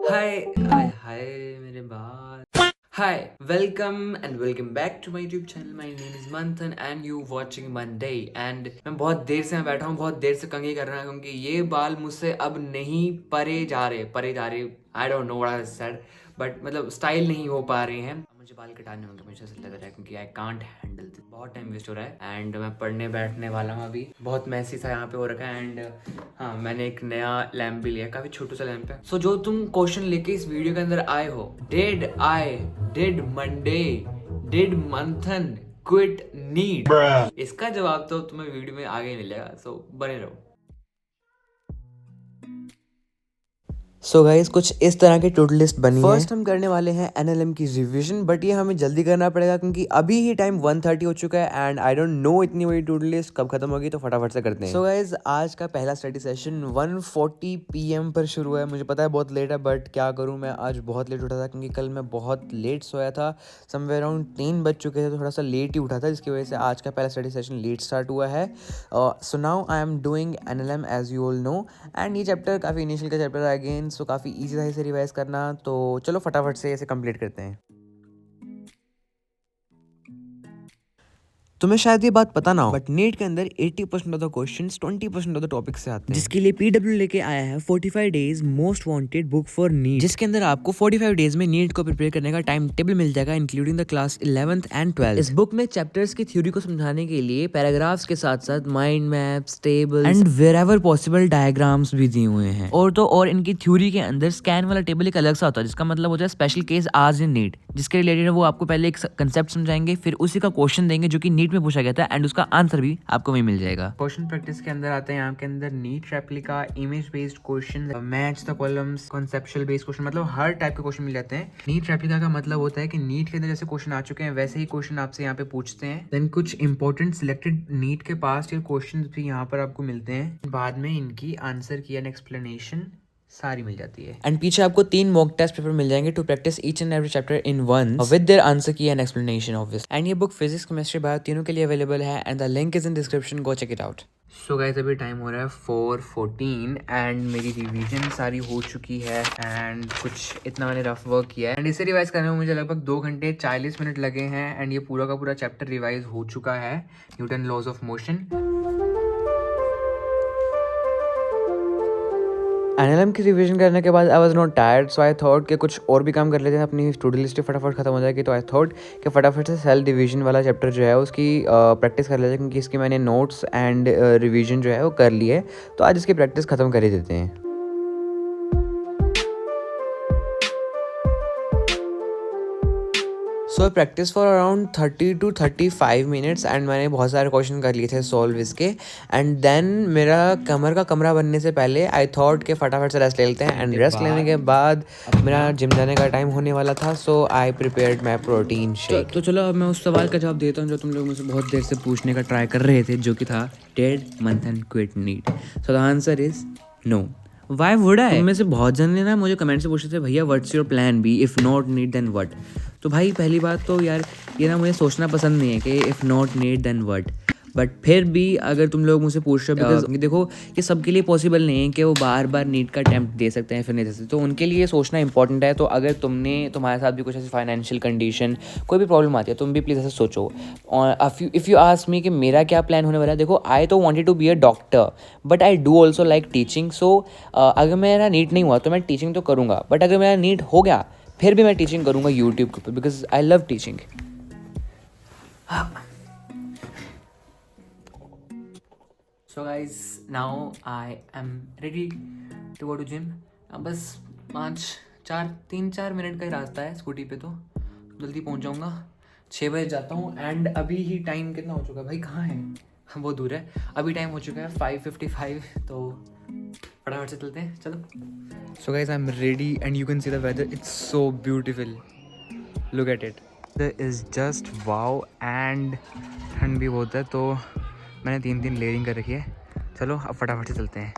हाय हाय मेरे बाल। Hi, welcome and welcome back to my YouTube channel. My name is Manthan and you watching Monday. And मैं बहुत देर से बैठा हूँ, बहुत देर से कंघी कर रहा हूँ क्योंकि ये बाल मुझसे अब नहीं परे जा रहे। I don't know what I said, but मतलब स्टाइल नहीं हो पा रहे हैं। मुझे बाल कटाने होंगे, मुझे ऐसा लग रहा है क्योंकि आई कांट हैंडल दिस। बहुत टाइम वेस्ट हो रहा है एंड मैं पढ़ने बैठने वाला हूँ अभी। बहुत मैसी सा यहाँ पे हो रखा है एंड हाँ, मैंने एक नया लैम्प भी लिया, काफी छोटू सा लैम्प है। सो जो तुम क्वेश्चन लेके इस वीडियो के अंदर आए हो, did Monday, did Manthan quit NEET, इसका जवाब तो तुम्हें वीडियो में आगे ही मिलेगा। सो बने रहो। सो गाइस कुछ इस तरह की टू-डू लिस्ट बनी है। फर्स्ट हम करने वाले हैं एनएलएम की रिवीजन, बट ये हमें जल्दी करना पड़ेगा क्योंकि अभी ही टाइम 1:30 हो चुका है एंड आई डोंट नो इतनी बड़ी टू-डू लिस्ट कब खत्म होगी, तो फटाफट से करते हैं। सो गाइस आज का पहला स्टडी सेशन 1:40 पीएम पर शुरू है। मुझे पता है बहुत लेट है, बट क्या करूँ, मैं आज बहुत लेट उठा था क्योंकि कल मैं बहुत लेट सोया था। समवेयर अराउंड 3 बज चुके थे, तो थोड़ा सा लेट ही उठा था, जिसकी वजह से आज का पहला स्टडी सेशन लेट स्टार्ट हुआ है। So now I am doing NLM as you all know, and ये चैप्टर काफ़ी इनिशियल का चैप्टर है अगेन, सो काफ़ी ईजी था इसे रिवाइज करना। तो चलो फटाफट से इसे कंप्लीट करते हैं। तुम्हें शायद ये बात पता ना हो, बट नीट के अंदर 80% of the questions 20% of the topic से आते हैं, जिसके लिए पीडब्ल्यू लेके आया है 45 days most wanted book for NEET, जिसके अंदर आपको 45 डेज में नीट को प्रिपेयर करने का टाइम टेबल मिल जाएगा, including the class 11th and 12th। इस बुक में चैप्टर्स की थ्योरी को समझाने के लिए पैराग्राफ्स के साथ साथ mind maps, tables and wherever possible diagrams भी दिए हुए हैं। और इनकी थ्योरी के अंदर स्कैन वाला टेबल एक अलग सा होता है, जिसका मतलब होता है स्पेशल केस आज इन नीट, जिसके रिलेटेड वो आपको पहले एक कंसेप्ट समझाएंगे, फिर उसी का क्वेश्चन देंगे जो कि नीट में पूछा गया था, एंड उसका आंसर भी आपको वहीं मिल जाएगा। क्वेश्चन प्रैक्टिस के अंदर आते हैं यहाँ के अंदर NEET replica, image based question, match the columns, conceptual based question, मतलब हर टाइप के क्वेश्चन मिल जाते हैं। नीट रेप्लिका का मतलब होता है कि नीट के अंदर जैसे क्वेश्चन आ चुके हैं वैसे ही क्वेश्चन आपसे यहाँ पे पूछते हैं। देन कुछ इंपॉर्टेंट सिलेक्टेड नीट के पास ईयर क्वेश्चन भी यहाँ पर आपको मिलते हैं, बाद में इनकी आंसर की एन एक्सप्लेनेशन सारी मिल जाती है। एंड पीछे आपको 3 मॉक टेस्ट पेपर मिल जाएंगे to practice each and every chapter in once with their answer key and explanation obvious. And ये बुक फिजिक्स, केमिस्ट्री, बायो तीनों के लिए अवेलेबल है and the link is in description, go check it out. So guys अभी time हो रहा है 4:14 and मेरी रिवीजन सारी हो चुकी है एंड कुछ इतना मैंने रफ वर्क किया है एंड इसे रिवाइज करने में मुझे लगभग 2 घंटे 40 मिनट लगे हैं एंड ये पूरा का पूरा चैप्टर रिवाइज हो चुका है, Newton laws of motion. NLM की रिवीजन करने के बाद I was not tired, so I thought कि कुछ और भी काम कर लेते हैं, अपनी टू डू लिस्ट फटाफट खत्म हो जाएगी। तो आई थॉट कि फटाफट से सेल डिवीजन वाला चैप्टर जो है उसकी प्रैक्टिस कर लेते हैं, क्योंकि इसकी मैंने नोट्स एंड रिवीजन जो है वो कर ली है, तो आज इसकी प्रैक्टिस खत्म कर ही देते हैं। So practice for around 30 to 35 minutes and मैंने बहुत सारे क्वेश्चन कर लिए थे सॉल्व इसके। एंड देन मेरा कमर का कमरा बनने से पहले आई थॉट के फटाफट से रेस्ट ले लेते हैं, एंड रेस्ट लेने के बाद मेरा जिम जाने का टाइम होने वाला था, so I prepared my protein shake. तो चलो अब मैं उस सवाल का जवाब देता हूँ जो तुम लोग मुझे बहुत देर से पूछने का ट्राई कर रहे थे, जो कि था did Manthan quit NEET. So the answer is no. Why would I? तुम में से बहुत जन ने ना मुझे कमेंट से पूछे थे, भैया what's your plan B if not NEET then what. तो भाई पहली बात तो यार ये ना मुझे सोचना पसंद नहीं है कि if not NEET then what, but फिर भी अगर तुम लोग मुझसे पूछ रहे हो, बिकॉज देखो ये सबके लिए पॉसिबल नहीं है कि वो बार बार नीट का अटैम्प्ट दे सकते हैं फिर नहीं दे सकते, तो उनके लिए सोचना इंपॉर्टेंट है। तो अगर तुम्हारे साथ भी कुछ ऐसी फाइनेंशियल कंडीशन कोई भी प्रॉब्लम आती है, तुम भी प्लीज़ ऐसे सोचो। और इफ़ यू आस्क मी कि मेरा क्या प्लान होने वाला है, देखो आई तो wanted to be a doctor, but I do also like teaching. So अगर मेरा नीट नहीं हुआ तो मैं टीचिंग तो करूँगा, बट अगर मेरा नीट हो गया फिर भी मैं टीचिंग करूँगा यूट्यूब के ऊपर, because I love teaching. So guys now I am ready to go to gym. बस 3-4 मिनट का ही रास्ता है स्कूटी पे, तो जल्दी पहुंच जाऊंगा। 6 बजे जाता हूँ एंड अभी ही टाइम कितना हो चुका है भाई, कहाँ है? बहुत दूर है। अभी टाइम हो चुका है 5:55, तो फटाफट से चलते हैं, चलो। So guys I am ready and you can see the weather, it's so beautiful, look at it, is just wow and ठंड भी बहुत है, तो मैंने 3 लेयरिंग कर रखी है। चलो अब फटाफट से चलते हैं।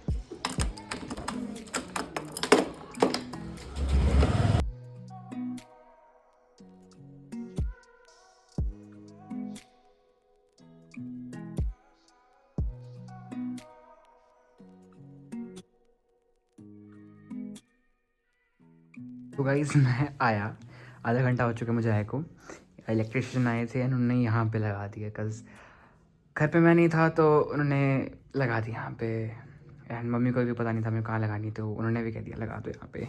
तो गाइस मैं आया, आधा घंटा हो चुका मुझे आए को। इलेक्ट्रिशियन आए थे, उन्होंने यहाँ पे लगा दिया, कज़ घर पे मैं नहीं था तो उन्होंने लगा दिया यहाँ पे। एंड मम्मी को भी पता नहीं था मैं कहाँ लगानी, तो उन्होंने भी कह दिया लगा दो यहाँ पे।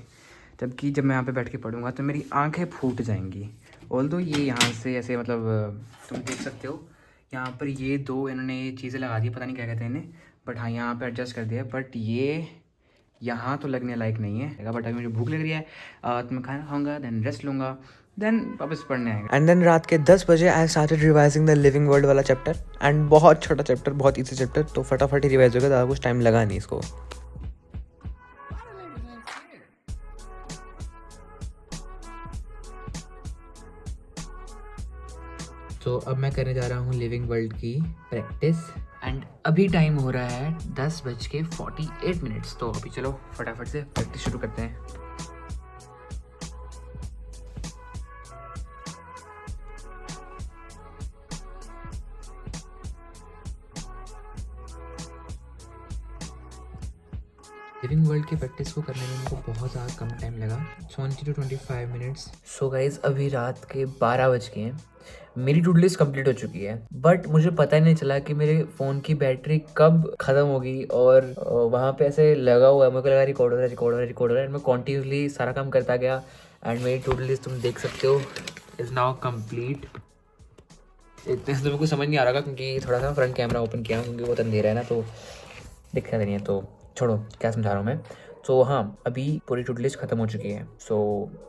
जबकि जब मैं यहाँ पे बैठ के पढ़ूंगा तो मेरी आंखें फूट जाएंगी। ऑल्दो ये यहाँ से ऐसे मतलब तुम देख सकते हो यहाँ पर ये दो इन्होंने ये चीज़ें लगा दी, पता नहीं क्या कहते हैं इन्हें, बट हाँ यहाँ पे एडजस्ट कर दिया। बट ये यहाँ तो लगने लायक नहीं है। बट अभी मुझे भूख लग रही है तो मैं खाना खाऊंगा, देन रेस्ट लूँगा, देन वापस पढ़ने आएगा। एंड देन रात के 10 बजे I started revising the living world वाला चैप्टर। एंड बहुत छोटा चैप्टर, बहुत ईजी चैप्टर, तो फटाफट ही रिवाइज होगा, ज़्यादा कुछ टाइम लगा नहीं इसको। तो अब मैं करने जा रहा हूँ लिविंग वर्ल्ड की प्रैक्टिस। एंड अभी टाइम हो रहा है 10:48। तो अभी चलो फटाफट से प्रैक्टिस शुरू करते हैं। लिविंग वर्ल्ड की प्रैक्टिस को करने में मेरे को बहुत ज़्यादा कम टाइम लगा, 20 to 25 मिनट्स। सो गाइज अभी रात के 12 बज गए हैं, मेरी टू डू लिस्ट कंप्लीट हो चुकी है, बट मुझे पता ही नहीं चला कि मेरे फ़ोन की बैटरी कब ख़त्म होगी। और वहाँ पे ऐसे लगा हुआ है, मेरे को लगा रिकॉर्ड हो रहा है, रिकॉर्ड हो रहा है, रिकॉर्ड हो रहा है। मैं कॉन्टिन्यूसली सारा काम करता गया एंड मेरी टू डू लिस्ट तुम देख सकते हो इज़ नाउ कम्प्लीट। इतने से तो मेरे को समझ नहीं आ रहा क्योंकि थोड़ा सा फ्रंट कैमरा ओपन किया क्योंकि वो अंधेरा है ना, तो दिखता नहीं है, तो छोड़ो क्या समझा रहा हूँ मैं। तो हाँ अभी पूरी टू डू लिस्ट खत्म हो चुकी है। सो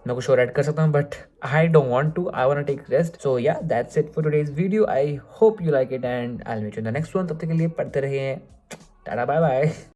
मैं कुछ और ऐड कर सकता हूँ but I don't want to, I want to take rest. So yeah that's it for today's video. I hope you like it and I will meet you in the next one. तब तक के लिए पढ़ते रहिए। Tata bye bye.